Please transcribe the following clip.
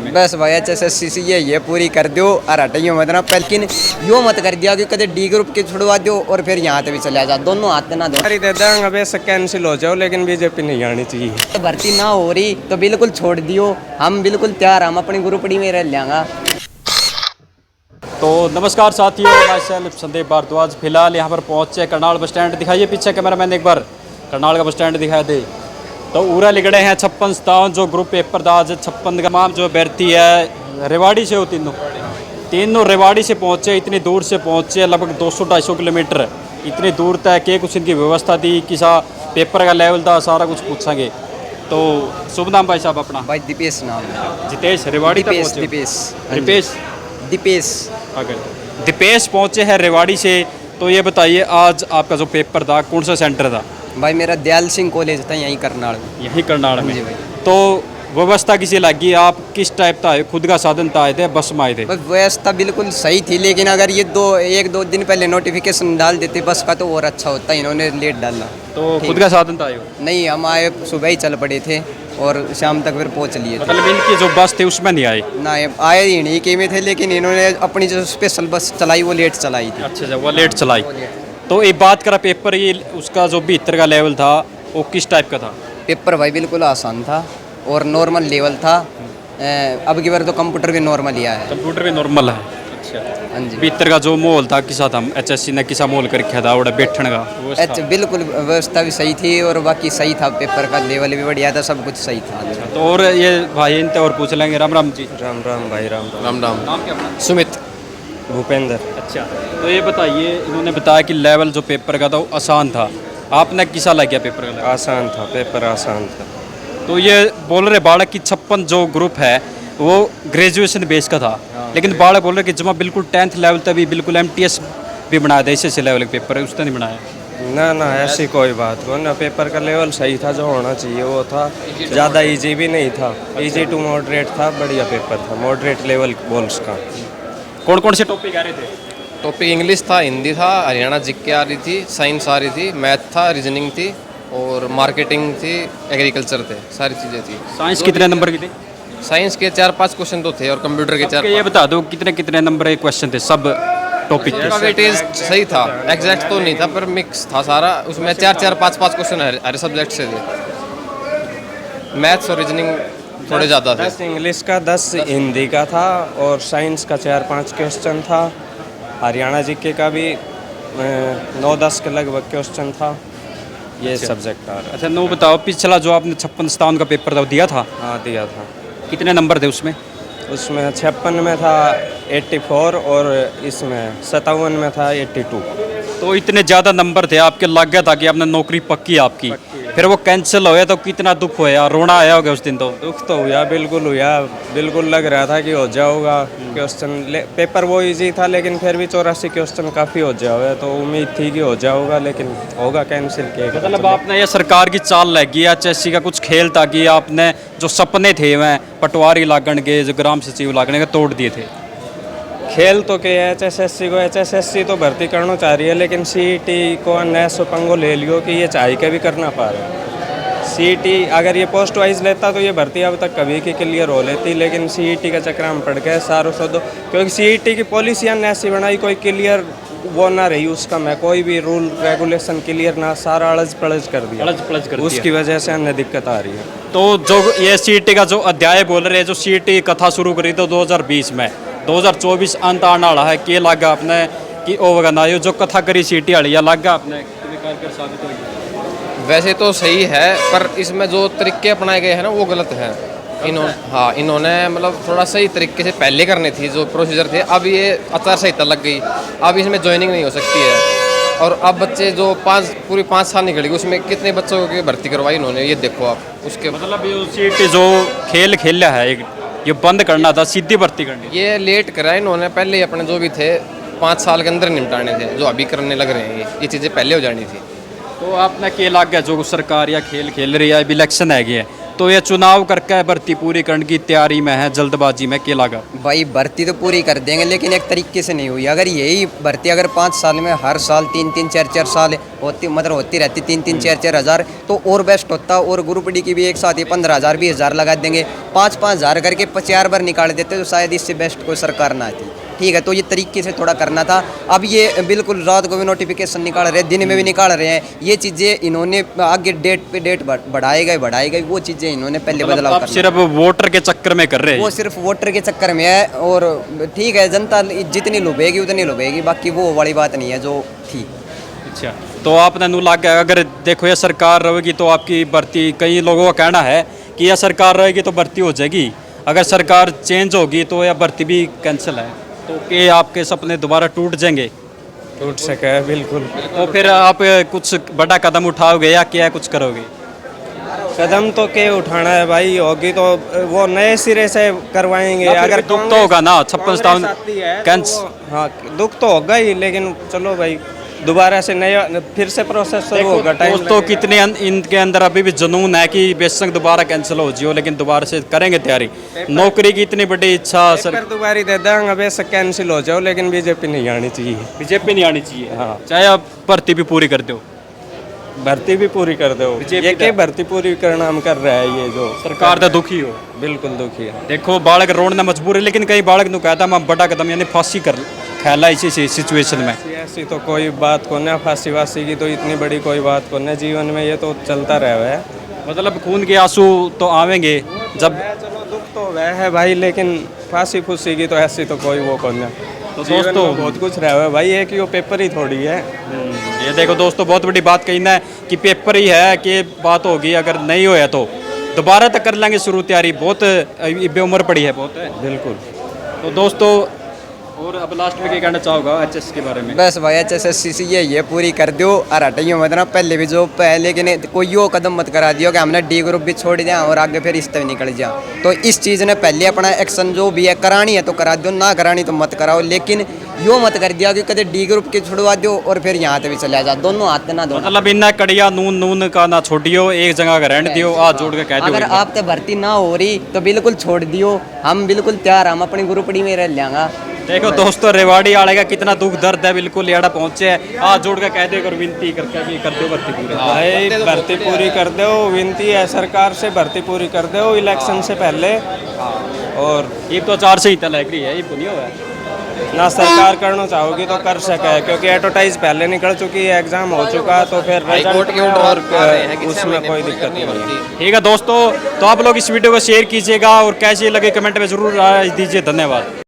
में? बस भाई HSSC से ये पूरी कर दो और हटाइयो मत ना, लेकिन यो मत कर दिया कि कदे D ग्रुप के छुड़वा दो और फिर यहाँ पे भी चले जा, दोनों हाथ ना दो। दे देंगे बेशक कैंसिल हो जाओ, लेकिन बीजेपी नहीं आनी चाहिए। भर्ती ना हो रही तो बिल्कुल छोड़ दियो, हम बिल्कुल तैयार, हम अपनी ग्रुपड़ी में रह लेंगे। तो नमस्कार साथियों, मैं सेल्फ संदीप भारद्वाज फिलहाल यहाँ पर पहुँचे करनाल बस स्टैंड। दिखाइए पीछे कैमरामैन एक बार करनाल का बस स्टैंड दिखा दे। तो उरा लिगड़े हैं 56 जो ग्रुप पेपर दाज 56 तमाम जो अभ्यर्थी है रेवाड़ी से हो, तीनों रेवाड़ी से पहुँचे, इतनी दूर से पहुँचे, लगभग 200-250 किलोमीटर इतनी दूर तय के कुछ इनकी व्यवस्था थी, किसा पेपर का लेवल था, सारा कुछ पूछेंगे। तो शुभ नाम भाई साहब अपना? भाई दीपेश नाम है। जितेश रेवाड़ी तक पहुँचे? दीपेश पहुँचे हैं रेवाड़ी से। तो ये बताइए आज आपका जो पेपर था कौन सा सेंटर था? भाई मेरा दयाल सिंह कॉलेज था यहीं करनाल में। यहीं करनाल में? जी भाई। तो व्यवस्था किसी लगी? आप किस टाइप का आए, खुद का साधन था आए थे, बस में आए थे? बस व्यवस्था बिल्कुल सही थी, लेकिन अगर ये एक दो दिन पहले नोटिफिकेशन डाल देते बस का तो और अच्छा होता, इन्होंने लेट डाला। तो खुद का साधन था आए? नहीं, हम आए सुबह ही चल पड़े थे और शाम तक फिर पहुंच लिए थे। मतलब इनकी जो बस थी उसमें नहीं आए? ना आए ही नहीं के में थे, लेकिन इन्होंने अपनी जो स्पेशल बस चलाई वो लेट चलाई थी। अच्छा, वो लेट चलाई। तो एक बात करा पेपर, ये उसका जो 72 का लेवल था वो किस टाइप का था? पेपर भाई बिल्कुल आसान था और नॉर्मल लेवल था। अब की बार तो कंप्यूटर भी नॉर्मल ही आया है। कंप्यूटर भी नॉर्मल है? अच्छा। हाँ जी। 72 का जो माहौल था किसा था? HSC ने किसा माहौल कर रखा था वो बैठने का? अच्छा, बिल्कुल व्यवस्था भी सही थी और बाकी सही था, पेपर का लेवल भी बढ़िया था, सब कुछ सही था। तो और ये भाई इनसे और पूछ लेंगे। राम राम जी। राम राम भाई, राम राम। राम राम। नाम क्या अपना? सुमित। भूपेंद्र। अच्छा, तो ये बताइए, इन्होंने बताया कि लेवल जो पेपर का था वो आसान था, आपने किसा लग गया पेपर का लेवल? आसान था, पेपर आसान था। तो ये बोल रहे बालक की 56 जो ग्रुप है वो ग्रेजुएशन बेस का था, लेकिन बालक बोल रहे कि जमा बिल्कुल 10th लेवल तक भी बिल्कुल MTS भी बनाया था, इससे लेवल का पेपर है उसने नहीं बनाया? ना ऐसी कोई बात हो ना, पेपर का लेवल सही था, जो होना चाहिए वो था। ज़्यादा इजी भी नहीं था, इजी टू मॉडरेट था, बढ़िया पेपर था, मॉडरेट लेवल बोल्स का। कौन कौन से टॉपिक आ रहे थे? टॉपिक इंग्लिश था, हिंदी था, हरियाणा जीके आ रही थी, साइंस आ रही थी, मैथ था, रीजनिंग थी और मार्केटिंग थी, एग्रीकल्चर थे, सारी चीज़ें थी। साइंस कितने नंबर की थी? साइंस के 4-5 क्वेश्चन तो थे और कंप्यूटर के 4। ये बता दो कितने कितने नंबर के क्वेश्चन थे सब टॉपिक के? वेटेज सही था, एग्जैक्ट तो नहीं था पर मिक्स था सारा, उसमें 4-4, 5-5 क्वेश्चन हर सब्जेक्ट से थे। मैथ्स और रीजनिंग थोड़े ज़्यादा थे। 10 इंग्लिश का, 10 हिंदी का था और साइंस का 4-5 क्वेश्चन था। हरियाणा जीके का भी 9-10 के लगभग क्वेश्चन था। ये सब्जेक्ट आ रहा है। अच्छा, नो बताओ, पिछला जो आपने 56-57 का पेपर था वो दिया था? हाँ दिया था। कितने नंबर थे उसमें? उसमें 56 में था 84 और इसमें 57 में था 82। तो इतने ज़्यादा नंबर थे आपके, लग गया था कि आपने नौकरी पक्की आपकी, फिर वो कैंसिल हो गया तो कितना दुख होया, रोना आया होगा उस दिन? तो दुख तो हुआ, बिल्कुल हुआ, बिल्कुल लग रहा था कि हो जाओगा क्वेश्चन। पेपर वो इजी था लेकिन फिर भी 84 क्वेश्चन काफ़ी हो जाओगे, तो उम्मीद थी कि हो जाओगा, लेकिन होगा कैंसिल किया। मतलब आपने ये सरकार की चाल लगी, HSC का कुछ खेल था कि आपने जो सपने थे वह पटवारी लागण के, जो ग्राम सचिव लागण के, तोड़ दिए थे? खेल तो क्या है HSSC को, HSSC तो भर्ती करना चाह रही है, लेकिन CET को नया पंगो ले लियो कि ये चाह के भी करना पा रहा है। CET अगर ये पोस्ट वाइज लेता तो ये भर्ती अब तक कभी की क्लियर हो लेती, लेकिन CET का चक्कर में पड़ गए सारों से दो, क्योंकि CET की पॉलिसियाँ ऐसी बनाई, कोई क्लियर वो ना रही उसका, मैं कोई भी रूल रेगुलेशन क्लियर ना, सारा अलझ पलझ कर दिया, अलझ पलझ कर दिया। उसकी वजह से हमें दिक्कत आ रही है। तो जो ये CET का जो अध्याय बोल रहे हैं, जो CET की कथा शुरू करी तो 2020 में, 2024 अंत आने वाला है, कि लगा आपने कि ओ ना जो कथा करी CET वाली लगा आपने कारगर साबित होगी? वैसे तो सही है पर इसमें जो तरीके अपनाए गए हैं ना वो गलत है। इन्होंने मतलब थोड़ा सही तरीके से पहले करने थी जो प्रोसीजर थे, अब ये आचार संहिता लग गई, अब इसमें ज्वाइनिंग नहीं हो सकती है। और अब बच्चे जो पूरी 5 साल निकलेगी, उसमें कितने बच्चों की भर्ती करवाई इन्होंने, ये देखो आप। उसके मतलब ये CET जो खेल खेला है ये बंद करना था, सीधी भर्ती करनी। ये लेट करा इन्होंने, पहले ही अपने जो भी थे 5 साल के अंदर निपटाने थे, जो अभी करने लग रहे हैं ये चीज़ें पहले हो जानी थी। तो आपने क्या लग गया जो सरकार या खेल खेल रही है, अभी इलेक्शन है गया, तो ये चुनाव करके भर्ती पूरी करने की तैयारी में है, जल्दबाजी में क्या लगा? भाई भर्ती तो पूरी कर देंगे लेकिन एक तरीके से नहीं हुई। अगर यही भर्ती अगर 5 साल में हर साल 3-3 4-4 साल होती, मतलब होती रहती 3-3 4-4 हज़ार, तो और बेस्ट होता। और ग्रुप डी की भी एक साथ ही 15,000 20,000 लगा देंगे, 5-5 हज़ार करके 4 बार निकाल देते तो शायद इससे बेस्ट कोई सरकार ना आती। ठीक है, तो ये तरीके से थोड़ा करना था। अब ये बिल्कुल रात को भी नोटिफिकेशन निकाल रहे हैं, दिन में भी निकाल रहे हैं। ये चीज़ें इन्होंने आगे डेट पे डेट बढ़ाई गई, वो चीज़ें इन्होंने पहले मतलब बदलाव आप करना। सिर्फ वोटर के चक्कर में कर रहे वो हैं? सिर्फ वोटर के चक्कर में है। और ठीक है, जनता जितनी लुभेगी उतनी लुभेगी, बाकी वो वाली बात नहीं है जो थी। अच्छा, तो आपने नू लाग गया, अगर देखो ये सरकार रहेगी तो आपकी भर्ती, कई लोगों का कहना है कि यह सरकार रहेगी तो भर्ती हो जाएगी, अगर सरकार चेंज होगी तो यह भर्ती भी कैंसिल है, तो के आपके सपने दोबारा टूट जाएंगे? टूट सके है बिल्कुल। तो फिर आप कुछ बड़ा कदम उठाओगे या क्या कुछ करोगे? कदम तो क्या उठाना है भाई, होगी तो वो नए सिरे से करवाएंगे। अगर दुख तो होगा ना, 56 हाँ दुख तो होगा ही, लेकिन चलो भाई दोबारा से नया फिर से प्रोसेस शुरू होगा। टाइम दोस्तों कितने इनके अंदर अभी भी जुनून है कि बेशक दोबारा कैंसिल हो जियो, लेकिन दोबारा से करेंगे तैयारी। नौकरी की इतनी बड़ी इच्छा सर, दोबारा दे देंगे, बेशक कैंसिल हो जाओ, लेकिन बीजेपी नहीं आनी चाहिए। बीजेपी नहीं आनी चाहिए, हाँ। चाहे आप भर्ती भी पूरी कर दो, भर्ती भी पूरी कर दो। ये क्या भर्ती पूरी करना हम कर रहे हैं, ये जो सरकार तो दुखी हो। बिल्कुल दुखी है। देखो बालक रोने मजबूर है, लेकिन कई बालक नु कहता मैं बड़ा कदम यानी फांसी कर खेला इसी सिचुएशन में। ऐसी तो कोई बात को ना, फांसी वासी की तो इतनी बड़ी कोई बात को ना, जीवन में ये तो चलता रहा है। मतलब खून के आंसू तो आवेंगे जब, चलो दुख तो वह है भाई, लेकिन फांसी फूसी की तो ऐसी तो कोई वो को ना। तो जीवन दोस्तों में बहुत कुछ रहा है भाई, एक ही वो पेपर ही थोड़ी है। ये देखो दोस्तों, बहुत बड़ी बात कही ना कि पेपर ही है कि बात होगी, अगर नहीं होया तो दोबारा तक कर लेंगे शुरू तैयारी, बहुत बेउम्र पड़ी है बहुत है। बिल्कुल। तो दोस्तों और अब लास्ट में क्या कहना चाहोगा एचएस के बारे में? बस भाई HSSC से ये पूरी कर दो और हटाइयो मत ना, पहले भी जो पहले, लेकिन कोई यो कदम मत करा दियो कि हमने डी ग्रुप भी छोड़ दिया और आगे फिर इस तरह निकल जा। तो इस चीज़ ने पहले अपना एक्शन जो भी है करानी है तो करा दो, ना करानी तो मत कराओ, लेकिन यो मत कर दिया कि कदे डी ग्रुप के छुड़वा दो और फिर यहाँ पे भी चला जा, दोनों हाथ ना दो। मतलब इन्ना कड़िया नून का ना छोड़ियो, एक जगह का रहने दियो, हाथ जोड़ के कह दियो। अगर आपके भर्ती ना हो रही तो बिल्कुल छोड़ दियो, हम बिल्कुल तैयार, हम अपनी ग्रुप डी में रह लेंगे। देखो दोस्तों, रेवाड़ी आले का कितना दुख दर्द है, बिल्कुल याड़ा पहुंचे है, हाथ जोड़ के कह दे और विनती करके भी कर दो भर्ती पूरी। भाई भर्ती पूरी कर दो, विनती है सरकार से, भर्ती पूरी कर दो इलेक्शन से पहले। और ये तो 4 से ही तय लग रही है, ये नहीं हुआ है ना सरकार करना चाहोगी तो कर सके, क्योंकि एडवर्टाइज पहले निकल चुकी है, एग्जाम हो चुका, तो फिर हाईकोर्ट के ऑर्डर और आ रहे हैं कि उसमें कोई दिक्कत नहीं है। ठीक है दोस्तों, तो आप लोग इस वीडियो को शेयर कीजिएगा और कैसे लगे कमेंट में जरूर राय दीजिए। धन्यवाद।